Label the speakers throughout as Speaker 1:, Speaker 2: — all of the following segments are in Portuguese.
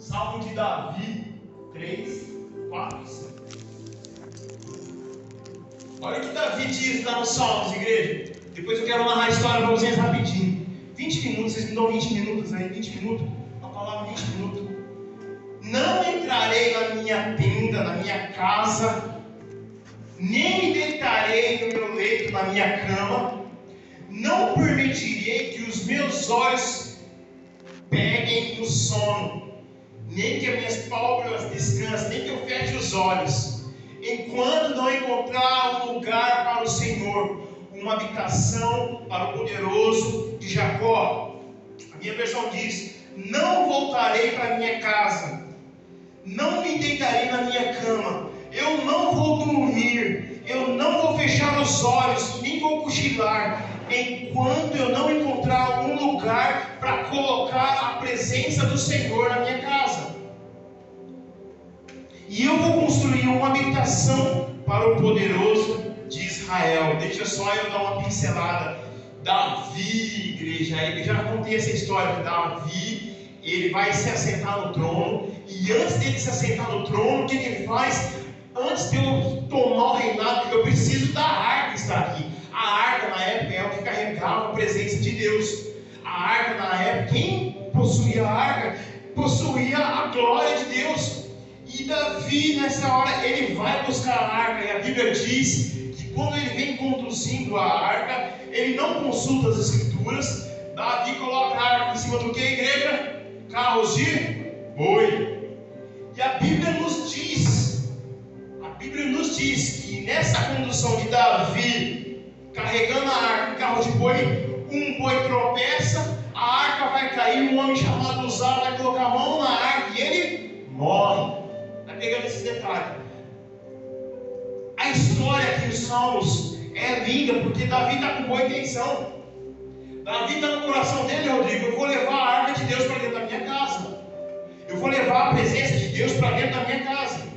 Speaker 1: Salmo de Davi 3, 4 e 5. Olha o que Davi diz lá nos Salmos, igreja. Depois eu quero narrar a história para vocês rapidinho. 20 minutos, vocês me dão 20 minutos aí, 20 minutos? Uma palavra 20 minutos. Não entrarei na minha tenda, na minha casa, nem me deitarei no meu leito, na minha cama. Não permitirei que os meus olhos peguem no sono, nem que as minhas pálpebras descansem, nem que eu feche os olhos, enquanto não encontrar um lugar para o Senhor, uma habitação para o poderoso de Jacó. A minha versão diz: não voltarei para minha casa, não me deitarei na minha cama, eu não vou dormir, eu não vou fechar os olhos, nem vou cochilar, enquanto eu não encontrar um lugar para colocar a presença do Senhor na minha casa. E eu vou construir uma habitação para o poderoso de Israel. Deixa só eu dar uma pincelada. Davi, igreja, eu já contei essa história de Davi. Ele vai se assentar no trono, e antes dele se assentar no trono, o que ele faz? Antes de eu tomar o reinado, eu preciso da arca estar aqui. A arca na época é o que carregava a presença de Deus. A arca na época, quem possuía a arca, possuía a glória de Deus. E Davi, nessa hora, ele vai buscar a arca, e a Bíblia diz que quando ele vem conduzindo a arca, ele não consulta as escrituras. Davi coloca a arca em cima do que, igreja? Carros de boi. E a Bíblia nos diz que nessa condução de Davi, carregando a arca em carro de boi, um boi tropeça, a arca vai cair, um homem chamado Uzá vai colocar a mão na arca e ele morre. Está pegando esses detalhes. A história aqui nos Salmos é linda, porque Davi está com boa intenção. Davi está no coração dele, Rodrigo: eu vou levar a arca de Deus para dentro da minha casa, eu vou levar a presença de Deus para dentro da minha casa.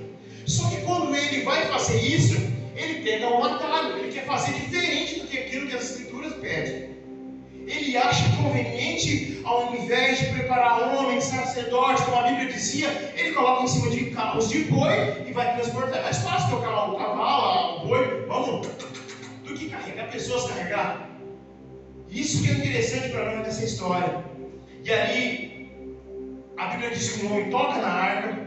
Speaker 1: Só que quando ele vai fazer isso, ele pega um atalho, ele quer fazer diferente do que aquilo que as escrituras pedem. Ele acha conveniente, ao invés de preparar homens, sacerdotes, como a Bíblia dizia, ele coloca em cima de carros de boi e vai transportar. É mais fácil tocar o cavalo, o boi, vamos, do que carregar pessoas, carregar. Isso que é interessante para nós dessa história. E ali, a Bíblia diz que um homem toca na arca,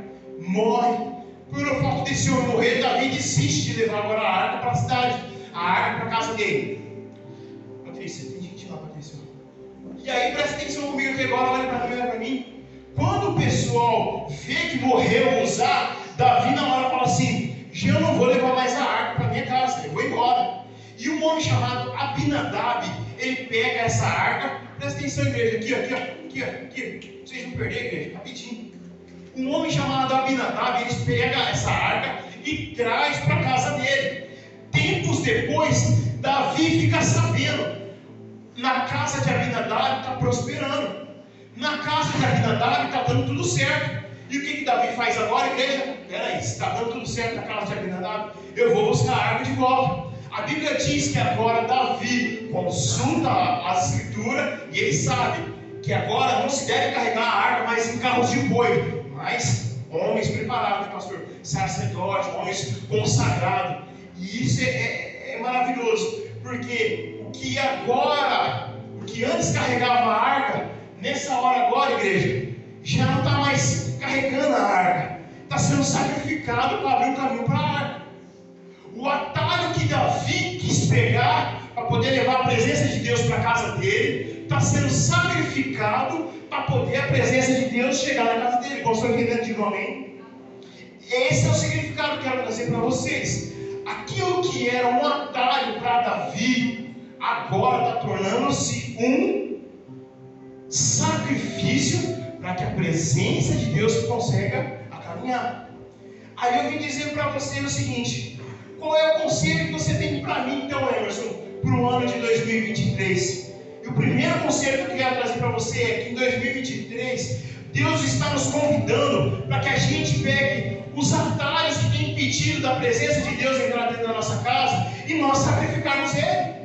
Speaker 1: morre. Por o fato desse homem morrer, Davi desiste de levar agora a arca para a cidade, a arca para a casa dele. Patrícia, tem gente lá, Patrícia. E aí, presta atenção comigo aqui agora, olha para mim. Quando o pessoal vê que morreu Uzá, Davi na hora fala assim: eu não vou levar mais a arca para minha casa, eu vou embora. E um homem chamado Abinadab, ele pega essa arca, presta atenção, igreja, aqui, vocês não perderem, igreja, rapidinho. Um homem chamado Abinadab, ele pega essa arca e traz para a casa dele. Tempos depois, Davi fica sabendo: na casa de Abinadab está prosperando, na casa de Abinadab está dando tudo certo. E o que Davi faz agora, igreja? Peraí, se está dando tudo certo na casa de Abinadab, eu vou buscar a arca de volta. A Bíblia diz que agora Davi consulta a escritura e ele sabe que agora não se deve carregar a arca mais em carros de boi, mas homens preparados, pastor, sacerdotes, homens consagrados. E isso é maravilhoso, porque o que antes carregava a arca, nessa hora agora, igreja, já não está mais carregando a arca, está sendo sacrificado para abrir o caminho para a arca. O atalho que Davi quis pegar para poder levar a presença de Deus para a casa dele, está sendo sacrificado para poder a presença de Deus chegar na casa dele. Como estou entendendo de novo, amém? Esse é o significado que eu quero trazer para vocês. Aquilo que era um atalho para Davi, agora está tornando-se um sacrifício para que a presença de Deus consiga caminhar. Aí eu vim dizer para você o seguinte: qual é o conselho que você tem para mim, então, Emerson, para o ano de 2023? E o primeiro conselho que eu quero trazer para você é que em 2023, Deus está nos convidando para que a gente pegue os atalhos que tem impedido da presença de Deus entrar dentro da nossa casa e nós sacrificarmos Ele.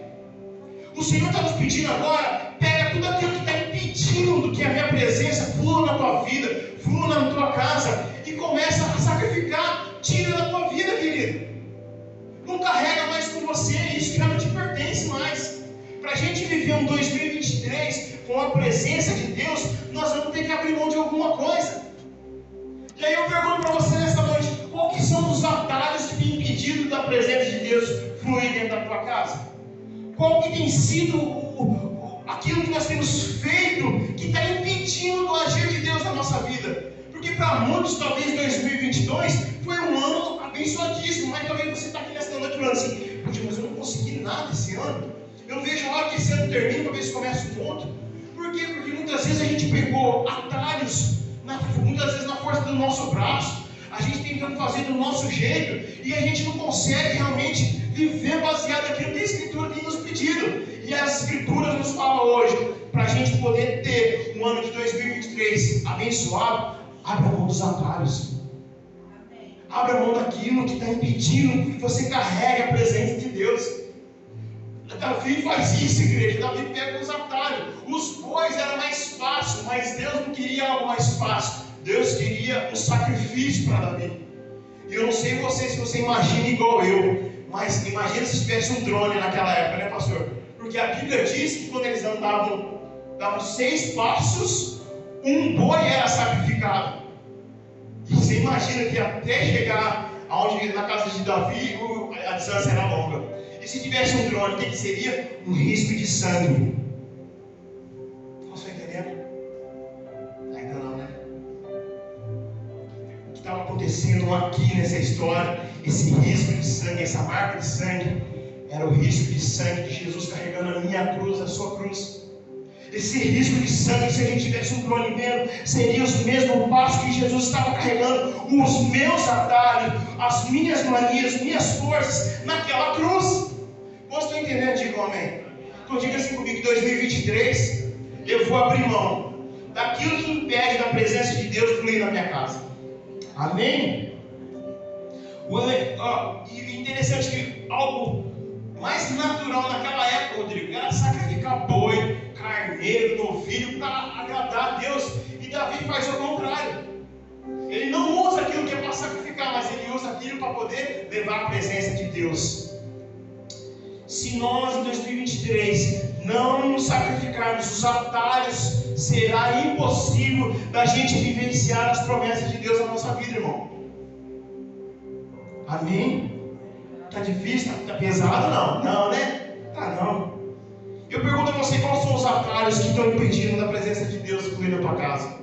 Speaker 1: O Senhor está nos pedindo agora: pega tudo aquilo que está impedindo que a minha presença flua na tua vida, flua discípulo na tua casa e começa a sacrificar. Tira da tua vida, querido. Não carrega mais com você, isso já não te pertence mais. Para a gente viver um 2023 com a presença de Deus, nós vamos ter que abrir mão de alguma coisa. E aí eu pergunto para você nesta noite, qual que são os atalhos que têm impedido da presença de Deus fluir dentro da tua casa? Qual que tem sido aquilo que nós temos feito que está impedindo o agir de Deus na nossa vida? Porque para muitos, talvez 2022 foi um ano abençoadíssimo, mas talvez você está aqui nesta noite falando assim, mas eu não consegui nada esse ano. Eu não vejo a hora que esse ano termina para ver se começa um outro. Por quê? Porque muitas vezes a gente pegou atalhos, muitas vezes na força do nosso braço, a gente tentando fazer do nosso jeito, e a gente não consegue realmente viver baseado naquilo que a Escritura tem nos pedido. E as Escrituras nos falam hoje, para a gente poder ter um ano de 2023 abençoado, abra mão dos atalhos. Abra mão daquilo que está impedindo que você carregue a presença de Deus. Davi faz isso, igreja. Davi pega os atalhos. Os bois era mais fácil, mas Deus não queria algo mais fácil. Deus queria um sacrifício para Davi. E eu não sei você, se você imagina igual eu, mas imagina se tivesse um drone naquela época, né, pastor? Porque a Bíblia diz que quando eles davam 6 passos, um boi era sacrificado. E você imagina que até chegar na casa de Davi, a distância era longa. E se tivesse um drone, o que seria? Um risco de sangue. Você está entendendo? Ainda não, né? O que estava acontecendo aqui nessa história, esse risco de sangue, essa marca de sangue, era o risco de sangue de Jesus carregando a minha cruz, a sua cruz. Esse risco de sangue, se a gente tivesse um drone vendo, seria os mesmos passos que Jesus estava carregando, os meus atalhos, as minhas manias, minhas forças, naquela cruz. Você está entendendo? Diga amém. Então diga assim comigo, que 2023 eu vou abrir mão daquilo que impede da presença de Deus fluir na minha casa. Amém? E interessante que algo mais natural naquela época, Rodrigo, era sacrificar boi, carneiro, novilho para agradar a Deus. E Davi faz o contrário. Ele não usa aquilo que é para sacrificar, mas ele usa aquilo para poder levar a presença de Deus. Se nós em 2023 não nos sacrificarmos os atalhos, será impossível da gente vivenciar as promessas de Deus na nossa vida, irmão. Amém? Está difícil? Está pesado? Não. Não, né? Tá não. Eu pergunto a você, quais são os atalhos que estão impedindo da presença de Deus fluir na tua casa?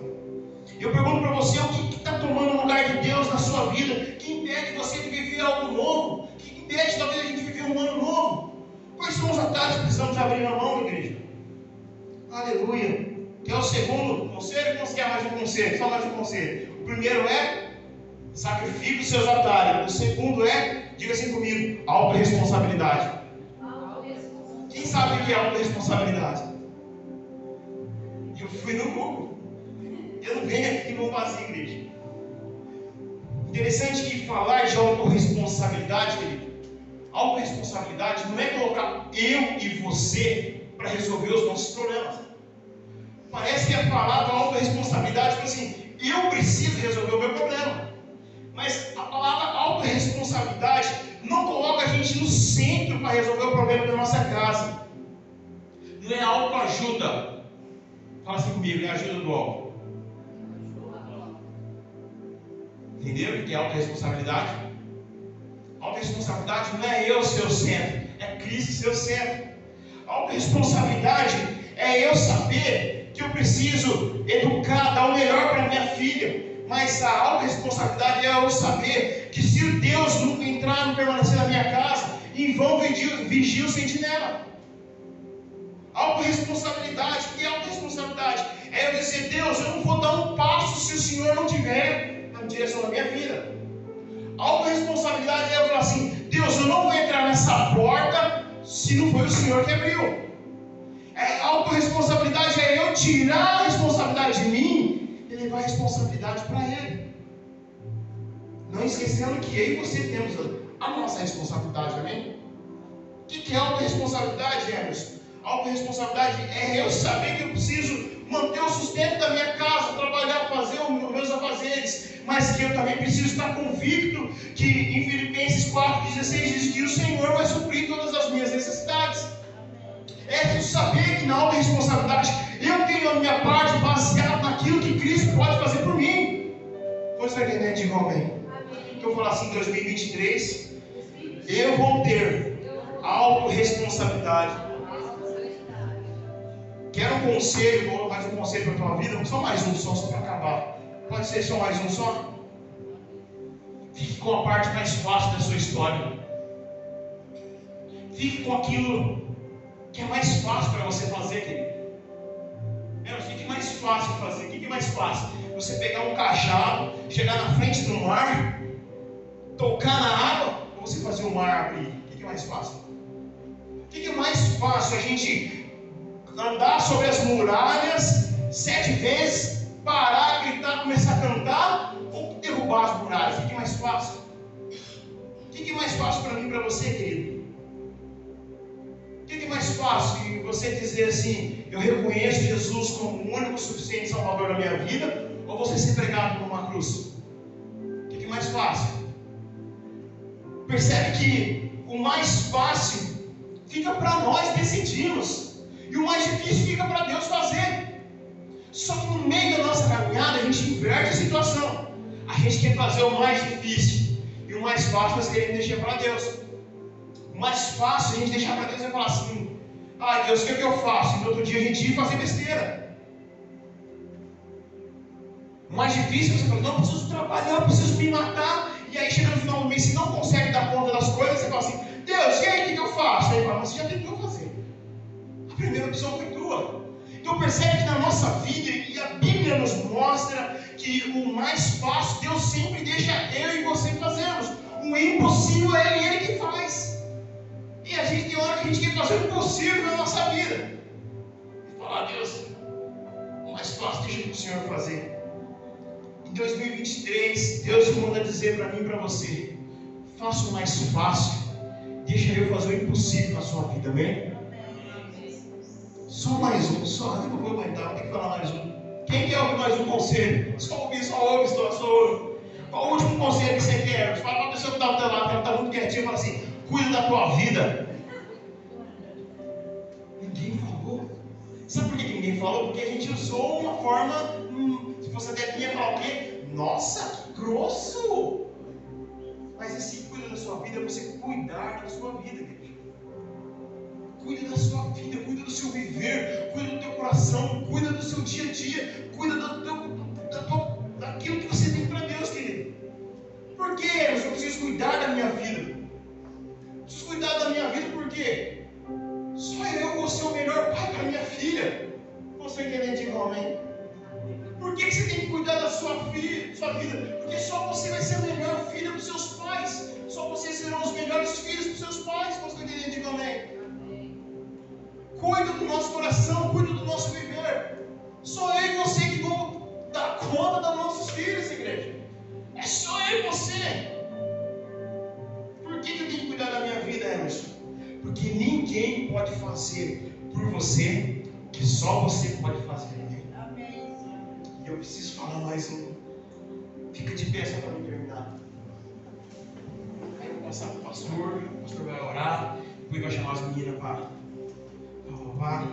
Speaker 1: Eu pergunto para você, o que está tomando o lugar de Deus na sua vida? Que impede você de viver algo novo? Que impede talvez a gente viver um ano novo? Quais são os atalhos que precisamos abrir na mão, igreja? Aleluia. Que é o segundo conselho, ou você quer mais um conselho? Só mais um conselho. O primeiro é, sacrifique os seus atalhos. O segundo é, diga assim comigo, autorresponsabilidade. Quem sabe o que é autorresponsabilidade? Eu fui no Google. Eu não venho aqui com vazio, igreja. Interessante que falar de autorresponsabilidade, querido, autorresponsabilidade não é colocar eu e você para resolver os nossos problemas. Parece que a palavra autorresponsabilidade é assim, eu preciso resolver o meu problema. Mas a palavra autorresponsabilidade não coloca a gente no centro para resolver o problema da nossa casa. Não é autoajuda. Fala assim comigo, é ajuda do álcool. Entendeu o que é autorresponsabilidade? Autorresponsabilidade não é eu ser o centro, é Cristo ser o centro. Autorresponsabilidade é eu saber que eu preciso educar, dar o melhor para minha filha. Mas a autorresponsabilidade é eu saber que se Deus nunca entrar, não permanecer na minha casa, em vão vigia o sentinela. Autorresponsabilidade, o que é autorresponsabilidade? É eu dizer, Deus, eu não vou dar um passo se o Senhor não tiver na direção da minha vida. Autorresponsabilidade é eu falar assim, Deus, eu não vou entrar nessa porta se não foi o Senhor que abriu. Autorresponsabilidade é eu tirar a responsabilidade de mim e levar a responsabilidade para Ele. Não esquecendo que eu e você temos a nossa responsabilidade, amém? O que é autorresponsabilidade, Emerson? Autorresponsabilidade é eu saber que eu preciso manter o sustento da minha casa, trabalhar, fazer os meus afazeres mas que eu também preciso estar convicto que em Filipenses 4,16 diz que o Senhor vai suprir todas as minhas necessidades. É preciso saber que na autorresponsabilidade eu tenho a minha parte baseada naquilo que Cristo pode fazer por mim. Você está entendendo? Diga amém. Então eu vou falar assim, em 2023, eu vou ter autorresponsabilidade. Quero um conselho, mais um conselho para a tua vida, só mais um só para acabar. Pode ser só mais um só? Fique com a parte mais fácil da sua história. Fique com aquilo que é mais fácil para você fazer, querido. Fique mais fácil de fazer. O que é mais fácil? Você pegar um cajado, chegar na frente do mar, tocar na água, ou você fazer o mar abrir? O que é mais fácil? O que é mais fácil? A gente andar sobre as muralhas 7 vezes, parar, gritar, começar a cantar, ou derrubar as muralhas? O que é mais fácil? O que é mais fácil para mim e para você, querido? O que é mais fácil? Você dizer assim, eu reconheço Jesus como o único suficiente Salvador da minha vida, ou você ser pregado numa cruz? O que é mais fácil? Percebe que o mais fácil fica para nós decidirmos, e o mais difícil fica para Deus fazer. Só que no meio da nossa caminhada a gente inverte a situação. A gente quer fazer o mais difícil, e o mais fácil nós queremos deixar para Deus. O mais fácil a gente deixar para Deus é falar assim, ai Deus, o que é que eu faço? E no outro dia a gente ir fazer besteira. O mais difícil é você falar, não, eu preciso trabalhar, eu preciso me matar. E aí chega no final do mês, se não consegue dar conta das coisas, você fala assim, Deus, e aí o que eu faço? Aí ele fala, mas você já tentou fazer. A primeira opção foi tua. Então percebe que na nossa vida, e a Bíblia nos mostra que o mais fácil, Deus sempre deixa eu e você fazermos. O impossível é Ele que faz. E a gente tem hora que a gente quer fazer o impossível na nossa vida. E falar, Deus, o mais fácil deixa para o Senhor fazer. Em 2023, Deus manda dizer para mim e para você, faça o mais fácil, deixa eu fazer o impossível na sua vida, amém? Só mais um, só, eu não vou aguentar, vou ter que falar mais um. Quem quer ouvir mais um conselho? Só ouve. Qual o último conselho que você quer? Fala para a pessoa que está do teu lado, ela está muito quietinha, fala assim, cuida da tua vida. Ninguém falou. Sabe por que ninguém falou? Porque a gente usou uma forma, se você deve falar o quê? Nossa, que grosso! Mas esse cuida da sua vida é você cuidar da sua vida, querido. Cuida da sua vida, cuida do seu viver, cuida do teu coração, cuida do seu dia a dia, cuida daquilo que você tem para Deus, querido. Por quê? Eu preciso cuidar da minha vida. Preciso cuidar da minha vida porque só eu vou ser o melhor pai para minha filha. Você entendendo de amém? Por que você tem que cuidar da sua vida? Porque só você vai ser a melhor filha para os seus pais. Só vocês serão os melhores filhos para os seus pais. Você entendendo de amém? Cuida do nosso coração, cuida do nosso viver. Só eu e você que vão dar conta dos nossos filhos, igreja. É só eu e você. Por que eu tenho que cuidar da minha vida, Emerson? Porque ninguém pode fazer por você o que só você pode fazer. Amém. E eu preciso falar mais um. Fica de pé só para me terminar. Aí eu vou passar para o pastor vai orar, depois vai chamar as meninas para louvar.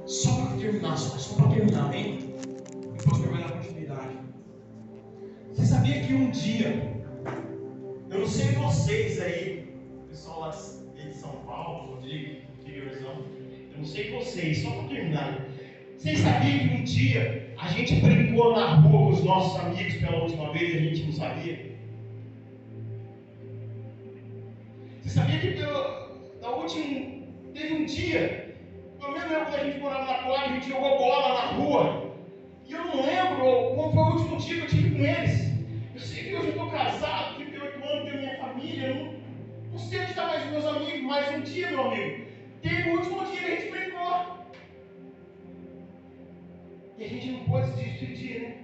Speaker 1: Só para terminar, amém? E o pastor vai dar continuidade. Você sabia que um dia, eu não sei vocês aí, pessoal lá de São Paulo, Rodrigo, interiorzão, eu não sei vocês, só para terminar. Vocês sabiam que um dia a gente brincou na rua com os nossos amigos pela última vez e a gente não sabia? Você sabia que teve um dia, eu mesmo lembro quando a gente morava na quadra, a gente jogou bola na rua, e eu não lembro qual foi o último dia que eu tive com eles. Eu sei que hoje eu estou casado, 38 anos, tenho minha família, não sei onde estão mais os meus amigos, mas um dia, meu amigo, teve o último dia que a gente brincou. E a gente não pode se despedir, né?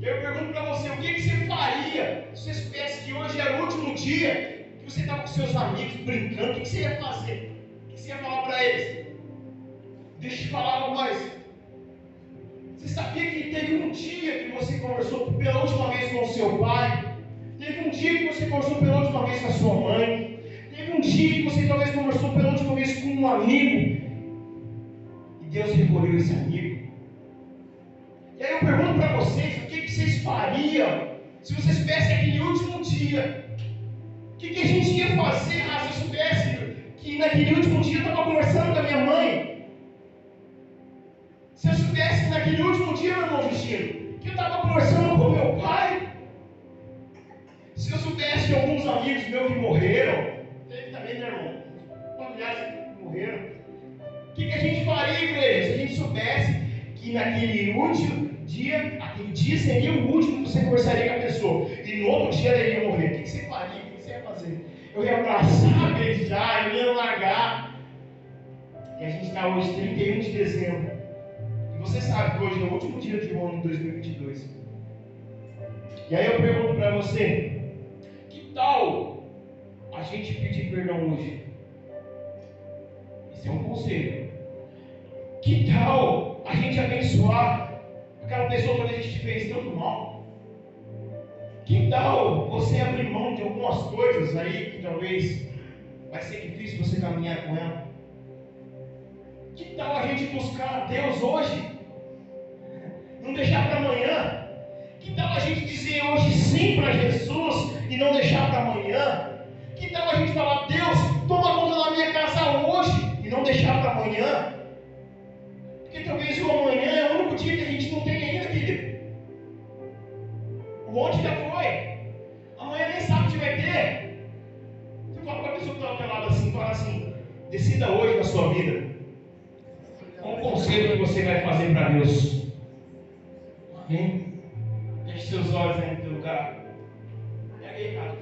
Speaker 1: E eu pergunto para você, o que você faria se você soubesse que hoje era o último dia que você estava com seus amigos brincando? O que você ia fazer? O que você ia falar para eles? Deixa eu te falar algo mais. Você sabia que teve um dia que você conversou pela última vez com o seu pai? Teve um dia que você conversou pela última vez com a sua mãe? Teve um dia que você talvez conversou pela última vez com um amigo? E Deus recolheu esse amigo. E aí eu pergunto para vocês, o que vocês fariam se vocês soubessem aquele último dia? O que a gente ia fazer se eu soubesse que naquele último dia eu estava conversando com a minha mãe? Se eu soubesse que naquele último dia, meu irmão Justino, que eu estava conversando com meu pai? Se eu soubesse que alguns amigos meus que morreram, teve também, meu irmão, familiares que morreram, o que a gente faria, igreja, se a gente soubesse que naquele último dia, aquele dia seria o último que você conversaria com a pessoa, e no outro dia ela iria morrer? O que você faria? O que você ia fazer? Eu ia abraçar, beijar, eu ia largar. E a gente está hoje, 31 de dezembro. E você sabe que hoje é o último dia de um ano de 2022. E aí eu pergunto para você, que tal a gente pedir perdão hoje? Esse é um conselho. Que tal a gente abençoar aquela pessoa que a gente te fez tanto mal? Que tal você abrir mão de algumas coisas aí que talvez vai ser difícil você caminhar com ela? Que tal a gente buscar a Deus hoje? Não deixar para amanhã? Que tal a gente dizer hoje sim para Jesus e não deixar para amanhã? Que tal a gente falar, Deus, toma conta da minha casa hoje e não deixar para amanhã? Porque talvez o amanhã é o único dia que a gente não tem ainda, querido. O ontem já foi. Amanhã nem sabe se vai ter. Você fala para a pessoa que está ao teu lado assim, fala assim, decida hoje na sua vida. Qual o conselho que você vai fazer para Deus? Amém? Deixe seus olhos aí no teu lugar. Pega aí, cara.